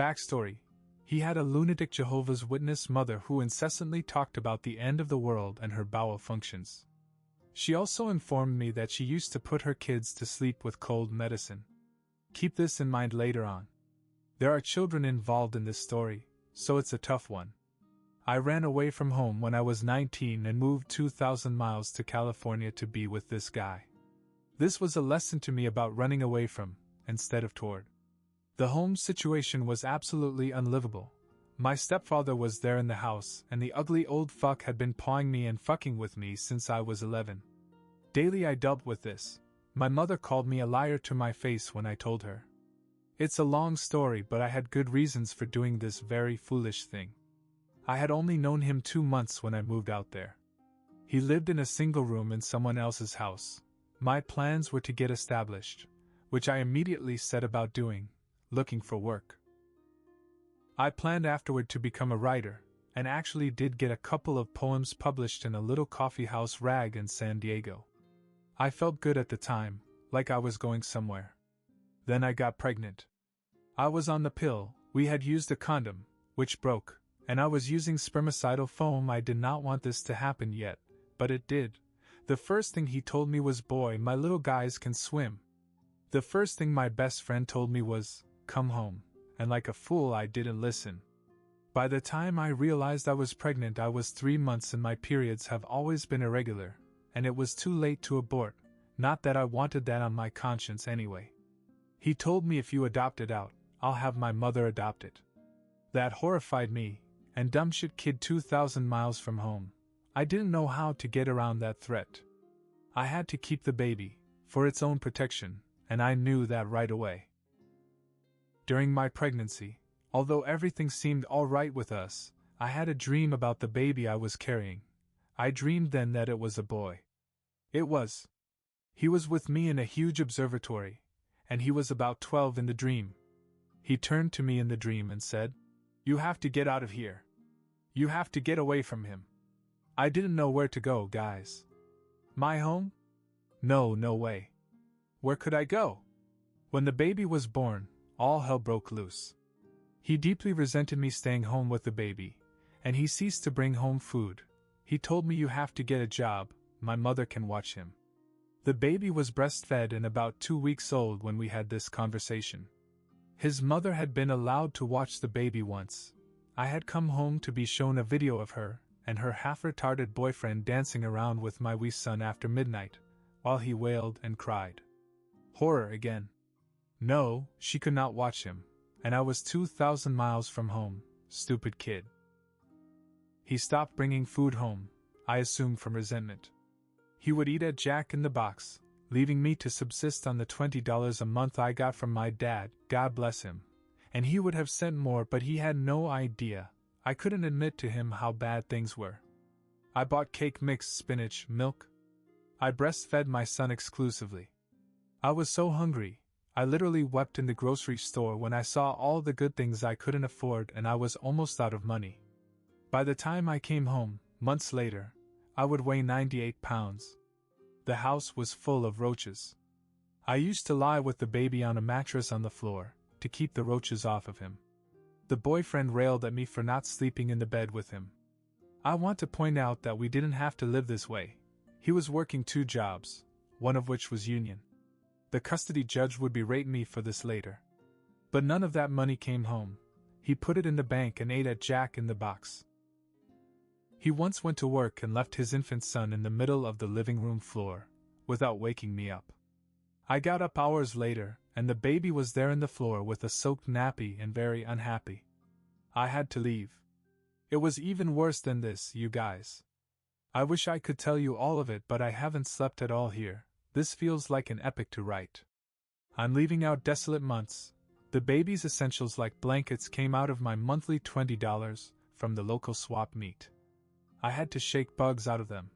Backstory: he had a lunatic Jehovah's Witness mother who incessantly talked about the end of the world and her bowel functions. She also informed me that she used to put her kids to sleep with cold medicine. Keep this in mind later on. There are children involved in this story, so it's a tough one. I ran away from home when I was 19 and moved 2,000 miles to California to be with this guy. This was a lesson to me about running away from, instead of toward. The home situation was absolutely unlivable. My stepfather was there in the house, and the ugly old fuck had been pawing me and fucking with me since I was 11. Daily I dealt with this. My mother called me a liar to my face when I told her. It's a long story, but I had good reasons for doing this very foolish thing. I had only known him 2 months when I moved out there. He lived in a single room in someone else's house. My plans were to get established, which I immediately set about doing, looking for work. I planned afterward to become a writer, and actually did get a couple of poems published in a little coffee house rag in San Diego. I felt good at the time, like I was going somewhere. Then I got pregnant. I was on the pill, we had used a condom, which broke, and I was using spermicidal foam. I did not want this to happen yet, but it did. The first thing he told me was, "Boy, my little guys can swim." The first thing my best friend told me was, "Come home," and like a fool I didn't listen. By the time I realized I was pregnant, I was 3 months and my periods have always been irregular, and it was too late to abort, not that I wanted that on my conscience anyway. He told me, "If you adopt it out, I'll have my mother adopt it." That horrified me, and dumb shit kid 2,000 miles from home. I didn't know how to get around that threat. I had to keep the baby, for its own protection, and I knew that right away. During my pregnancy, although everything seemed all right with us, I had a dream about the baby I was carrying. I dreamed then that it was a boy. It was. He was with me in a huge observatory, and he was about 12 in the dream. He turned to me in the dream and said, "You have to get out of here. You have to get away from him." I didn't know where to go, guys. My home? No way. Where could I go? When the baby was born, all hell broke loose. He deeply resented me staying home with the baby, and he ceased to bring home food. He told me, "You have to get a job, my mother can watch him." The baby was breastfed and about 2 weeks old when we had this conversation. His mother had been allowed to watch the baby once. I had come home to be shown a video of her and her half-retarded boyfriend dancing around with my wee son after midnight, while he wailed and cried. Horror again. No, she could not watch him, and I was 2,000 miles from home, stupid kid. He stopped bringing food home, I assumed from resentment. He would eat at Jack in the Box, leaving me to subsist on the $20 a month I got from my dad, God bless him. And he would have sent more, but he had no idea. I couldn't admit to him how bad things were. I bought cake mix, spinach, milk. I breastfed my son exclusively. I was so hungry, I literally wept in the grocery store when I saw all the good things I couldn't afford and I was almost out of money. By the time I came home, months later, I would weigh 98 pounds. The house was full of roaches. I used to lie with the baby on a mattress on the floor, to keep the roaches off of him. The boyfriend railed at me for not sleeping in the bed with him. I want to point out that we didn't have to live this way. He was working 2 jobs, one of which was union. The custody judge would berate me for this later. But none of that money came home. He put it in the bank and ate at Jack in the Box. He once went to work and left his infant son in the middle of the living room floor, without waking me up. I got up hours later, and the baby was there in the floor with a soaked nappy and very unhappy. I had to leave. It was even worse than this, you guys. I wish I could tell you all of it, but I haven't slept at all here. This feels like an epic to write. I'm leaving out desolate months. The baby's essentials like blankets came out of my monthly $20 from the local swap meet. I had to shake bugs out of them.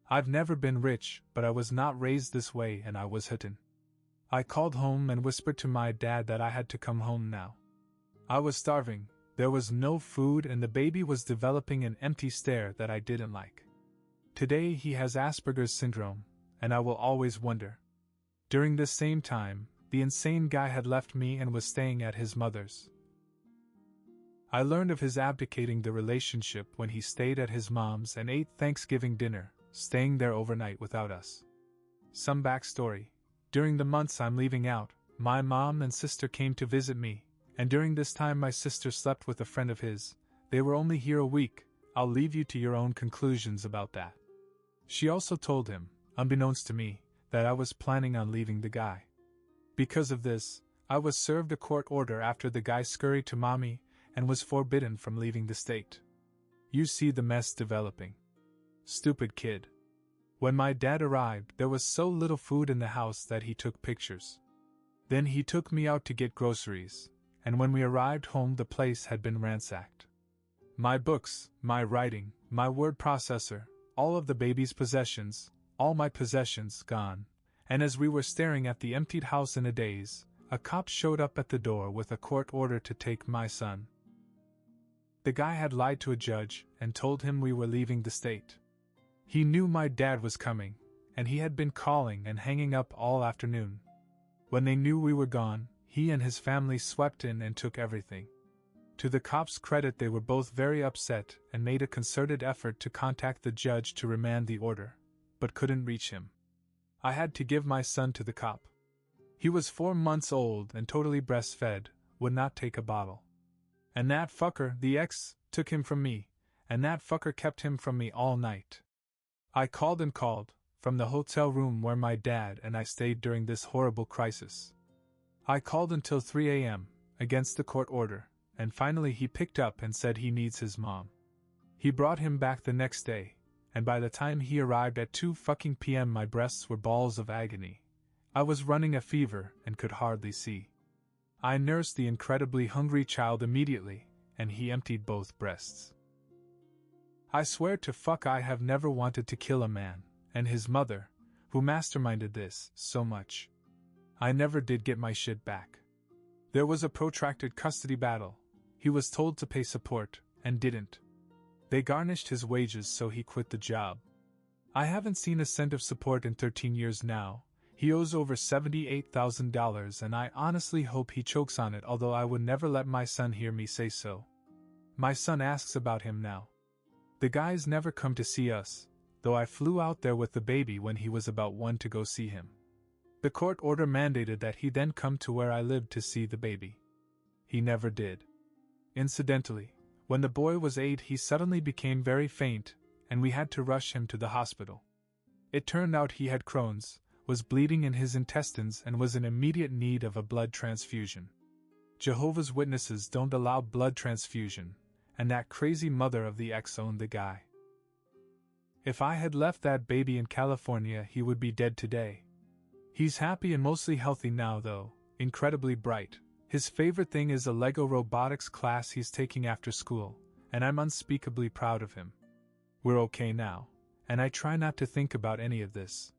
I've never been rich, but I was not raised this way and I was hidden. I called home and whispered to my dad that I had to come home now. I was starving, there was no food, and the baby was developing an empty stare that I didn't like. Today he has Asperger's syndrome, and I will always wonder. During this same time, the insane guy had left me and was staying at his mother's. I learned of his abdicating the relationship when he stayed at his mom's and ate Thanksgiving dinner, staying there overnight without us. Some backstory. During the months I'm leaving out, my mom and sister came to visit me, and during this time my sister slept with a friend of his. They were only here a week. I'll leave you to your own conclusions about that. She also told him, unbeknownst to me, that I was planning on leaving the guy. Because of this, I was served a court order after the guy scurried to mommy and was forbidden from leaving the state. You see the mess developing. Stupid kid. When my dad arrived, there was so little food in the house that he took pictures. Then he took me out to get groceries, and when we arrived home the place had been ransacked. My books, my writing, my word processor, all of the baby's possessions, all my possessions gone, and as we were staring at the emptied house in a daze, a cop showed up at the door with a court order to take my son. The guy had lied to a judge and told him we were leaving the state. He knew my dad was coming, and he had been calling and hanging up all afternoon. When they knew we were gone, he and his family swept in and took everything. To the cops' credit, they were both very upset and made a concerted effort to contact the judge to remand the order, but couldn't reach him. I had to give my son to the cop. He was 4 months old and totally breastfed, would not take a bottle. And that fucker, the ex, took him from me, and that fucker kept him from me all night. I called and called, from the hotel room where my dad and I stayed during this horrible crisis. I called until 3 a.m., against the court order, and finally he picked up and said he needs his mom. He brought him back the next day, and by the time he arrived at 2 p.m. my breasts were balls of agony. I was running a fever and could hardly see. I nursed the incredibly hungry child immediately, and he emptied both breasts. I swear to fuck I have never wanted to kill a man, and his mother, who masterminded this, so much. I never did get my shit back. There was a protracted custody battle. He was told to pay support, and didn't. They garnished his wages so he quit the job. I haven't seen a cent of support in 13 years now. He owes over $78,000 and I honestly hope he chokes on it, although I would never let my son hear me say so. My son asks about him now. The guy's never come to see us, though I flew out there with the baby when he was about 1 to go see him. The court order mandated that he then come to where I lived to see the baby. He never did. Incidentally, when the boy was 8 he suddenly became very faint, and we had to rush him to the hospital. It turned out he had Crohn's, was bleeding in his intestines and was in immediate need of a blood transfusion. Jehovah's Witnesses don't allow blood transfusion, and that crazy mother of the ex owned the guy. If I had left that baby in California he would be dead today. He's happy and mostly healthy now though, incredibly bright. His favorite thing is a Lego robotics class he's taking after school, and I'm unspeakably proud of him. We're okay now, and I try not to think about any of this.